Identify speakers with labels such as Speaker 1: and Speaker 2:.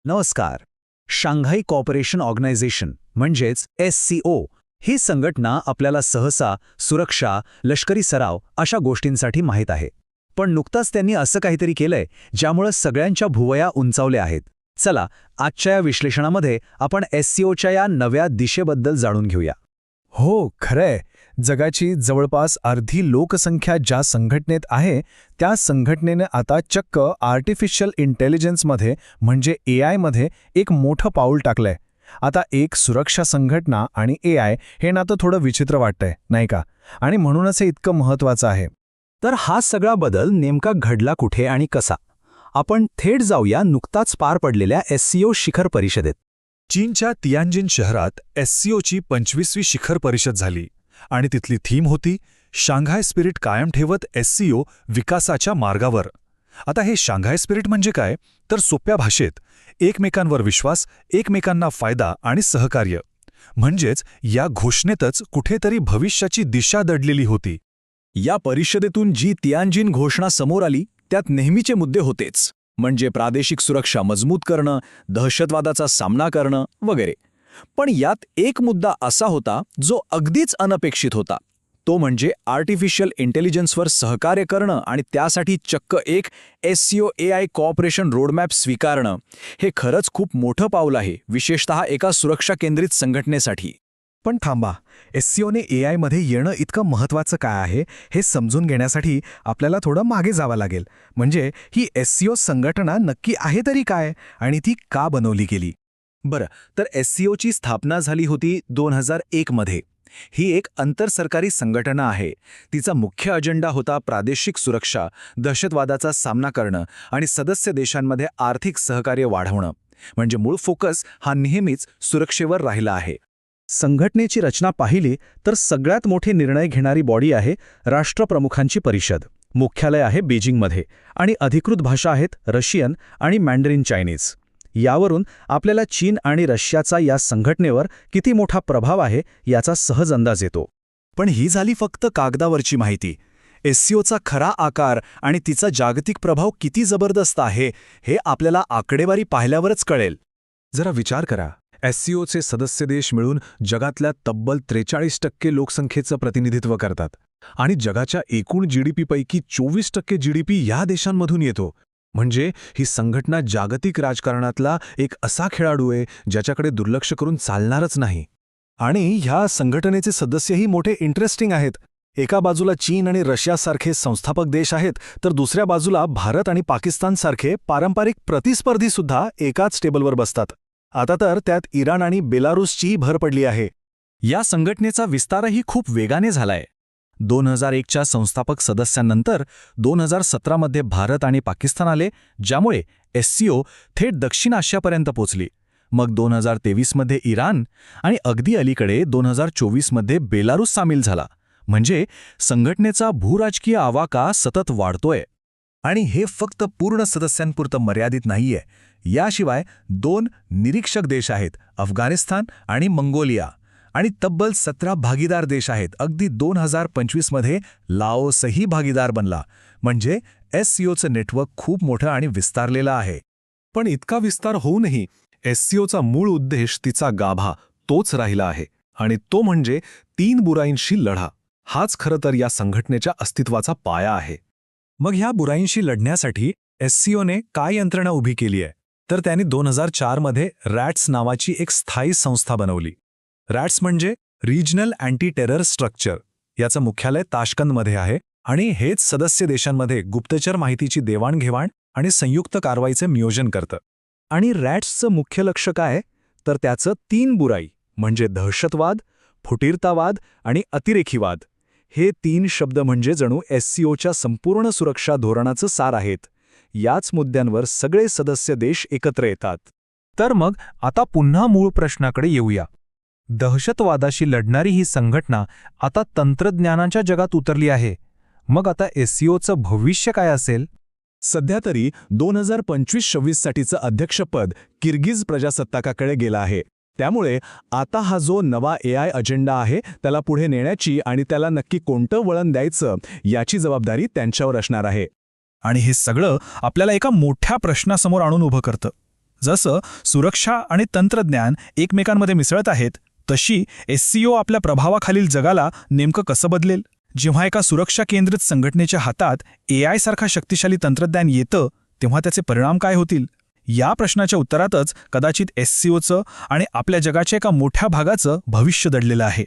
Speaker 1: नमस्कार. Shanghai corporation organisation म्हणजेच SCO ही संघटना आपल्याला सहसा सुरक्षा, लष्करी सराव अशा गोष्टींसाठी माहीत आहे. पण नुकताच त्यांनी असं काहीतरी केलंय ज्यामुळे सगळ्यांच्या भुवया उंचावल्या आहेत. चला, आजच्या या विश्लेषणामध्ये आपण SCOच्या या नव्या दिशेबद्दल जाणून घेऊया.
Speaker 2: हो, खरंय. जगाची जवळपास अर्धी लोकसंख्या ज्या संघटनेत आहे त्या संघटनेने आता चक्क आर्टिफिशियल इंटेलिजन्समध्ये म्हणजे AI मध्ये एक मोठं पाऊल टाकलंय. आता एक सुरक्षा संघटना आणि AI हे नातं थोडं विचित्र वाटतंय, नाही का? आणि म्हणूनच हे इतकं महत्त्वाचं आहे.
Speaker 1: तर हा सगळा बदल नेमका घडला कुठे आणि कसा? आपण थेट जाऊया नुकताच पार पडलेल्या SCO शिखर परिषदेत.
Speaker 2: चीनच्या तियानजिन शहरात SCOची 25वी शिखर परिषद झाली आणि तिथली थीम होती शांघाय स्पिरिट कायम ठेवत SCO विकासाच्या मार्गावर. आता हे शांघाय स्पिरिट म्हणजे काय? तर सोप्या भाषेत एकमेकांवर विश्वास, एकमेकांना फायदा आणि सहकार्य. म्हणजेच या घोषणेतच कुठेतरी भविष्याची दिशा दडलेली होती.
Speaker 1: या परिषदेतून जी तियानजिन घोषणा समोर आली त्यात नेहमीचे मुद्दे होतेच, म्हणजे प्रादेशिक सुरक्षा मजबूत करणं, दहशतवादाचा सामना करणं वगैरे. पण यात एक मुद्दा असा होता जो अगदीच अनपेक्षित होता. तो म्हणजे आर्टिफिशियल इंटेलिजन्सवर सहकार्य करणं आणि त्यासाठी चक्क एक SCO AI कॉपरेशन रोडमॅप स्वीकारणं. हे खरंच खूप मोठं पाऊल आहे, विशेषतः एका सुरक्षा केंद्रित संघटनेसाठी.
Speaker 2: पण थांबा, SCOने AI मध्ये येणं इतकं महत्त्वाचं काय आहे हे समजून घेण्यासाठी आपल्याला थोडं मागे जावं लागेल. म्हणजे ही SCO संघटना नक्की आहे तरी काय आणि ती का बनवली गेली?
Speaker 1: बरं, तर SCOची स्थापना झाली होती 2001 मध्ये. ही एक आंतरसरकारी संघटना आहे. तिचा मुख्य अजेंडा होता प्रादेशिक सुरक्षा, दहशतवादाचा सामना करणं आणि सदस्य देशांमध्ये आर्थिक सहकार्य वाढवणं. म्हणजे मूळ फोकस हा नेहमीच सुरक्षेवर राहिला आहे. संघटनेची रचना पाहिली तर सगळ्यात मोठे निर्णय घेणारी बॉडी आहे राष्ट्रप्रमुखांची परिषद. मुख्यालय आहे बीजिंगमध्ये आणि अधिकृत भाषा आहेत रशियन आणि मॅन्डरिन चायनीज. यावरून आपल्याला चीन आणि रशियाचा या संघटनेवर किती मोठा प्रभाव आहे याचा सहज अंदाज येतो. पण ही झाली फक्त कागदावरची माहिती. SCOचा खरा आकार आणि तिचा जागतिक प्रभाव किती जबरदस्त आहे हे आपल्याला आकडेवारी पाहिल्यावरच कळेल.
Speaker 2: जरा विचार करा, SCOचे सदस्य देश मिळून जगातल्या तब्बल 43% लोकसंख्येचं प्रतिनिधित्व करतात आणि जगाच्या एकूण GDP पैकी 24% GDP या देशांमधून येतो. म्हणजे ही संघटना जागतिक राजकारणातला एक असा खेळाडू आहे ज्याच्याकडे दुर्लक्ष करून चालणारच नाही. आणि ह्या संघटनेचे सदस्यही मोठे इंटरेस्टिंग आहेत. एका बाजूला चीन आणि रशियासारखे संस्थापक देश आहेत, तर दुसऱ्या बाजूला भारत आणि पाकिस्तानसारखे पारंपरिक प्रतिस्पर्धीसुद्धा एकाच टेबलवर बसतात. आता तर त्यात इराण आणि बेलारूसचीही भर पडली आहे. या संघटनेचा विस्तारही खूप वेगाने झालाय. 2001च्या संस्थापक सदस्यांनंतर 2017 मध्ये भारत आणि पाकिस्तान आले, ज्यामुळे SCO थेट दक्षिण आशियापर्यंत पोचली. मग 2023 मध्ये इराण आणि अगदी अलीकडे 2024 मध्ये बेलारूस सामील झाला. म्हणजे संघटनेचा भूराजकीय आवाका सतत वाढतोय. आणि हे फक्त पूर्ण सदस्यांपुरतं मर्यादित नाहीये. याशिवाय 2 निरीक्षक देश आहेत, अफगाणिस्तान आणि मंगोलिया. आणि तब्बल 17 भागीदार देश आहेत. अगदी 2025 मध्ये लाओसही भागीदार बनला. म्हणजे SCOचं नेटवर्क खूप मोठं आणि विस्तारलेलं आहे. पण इतका विस्तार होऊनही SCOचा मूळ उद्देश, तिचा गाभा, तोच राहिला आहे. आणि तो म्हणजे 3 बुराईंशी लढा. हाच खरं तर या संघटनेच्या अस्तित्वाचा पाया आहे. मग ह्या बुराईंशी लढण्यासाठी SCOने काय यंत्रणा उभी केली आहे? तर त्यांनी 2004 मध्ये रॅट्स नावाची एक स्थायी संस्था बनवली. रॅट्स म्हणजे रिजनल अँटी टेरर स्ट्रक्चर. याचं मुख्यालय ताशकंदमध्ये आहे आणि हेच सदस्य देशांमध्ये गुप्तचर माहितीची देवाणघेवाण आणि संयुक्त कारवाईचे नियोजन करतं. आणि रॅट्सचं मुख्य लक्ष काय? तर त्याचं 3 बुराई म्हणजे दहशतवाद, फुटीरतावाद आणि अतिरेकीवाद. हे 3 शब्द म्हणजे जणू SCOच्या संपूर्ण सुरक्षा धोरणाचं सार आहेत. याच मुद्द्यांवर सगळे सदस्य देश एकत्र येतात. तर मग आता पुन्हा मूळ प्रश्नाकडे येऊया. दहशतवादाशी लढणारी ही संघटना आता तंत्रज्ञानाच्या जगात उतरली आहे. मग आता SCOचं भविष्य काय असेल?
Speaker 1: सध्या तरी 2025-26 साठीचं अध्यक्षपद किर्गिज प्रजासत्ताकाकडे गेलं आहे. त्यामुळे आता हा जो नवा AI अजेंडा आहे त्याला पुढे नेण्याची आणि त्याला नक्की कोणतं वळण द्यायचं याची जबाबदारी त्यांच्यावर असणार आहे.
Speaker 2: आणि हे सगळं आपल्याला एका मोठ्या प्रश्नासमोर आणून उभं करतं.
Speaker 3: जसं सुरक्षा आणि तंत्रज्ञान एकमेकांमध्ये मिसळत आहेत, तशी SCO आपल्या प्रभावाखालील जगाला नेमकं कसं बदलेल? जेव्हा एका सुरक्षा केंद्रित संघटनेच्या हातात AI सारखा शक्तिशाली तंत्रज्ञान येतं, तेव्हा त्याचे परिणाम काय होतील? या प्रश्नाच्या उत्तरातच कदाचित SCOचं आणि आपल्या जगाच्या एका मोठ्या भागाचं भविष्य दडलेलं आहे.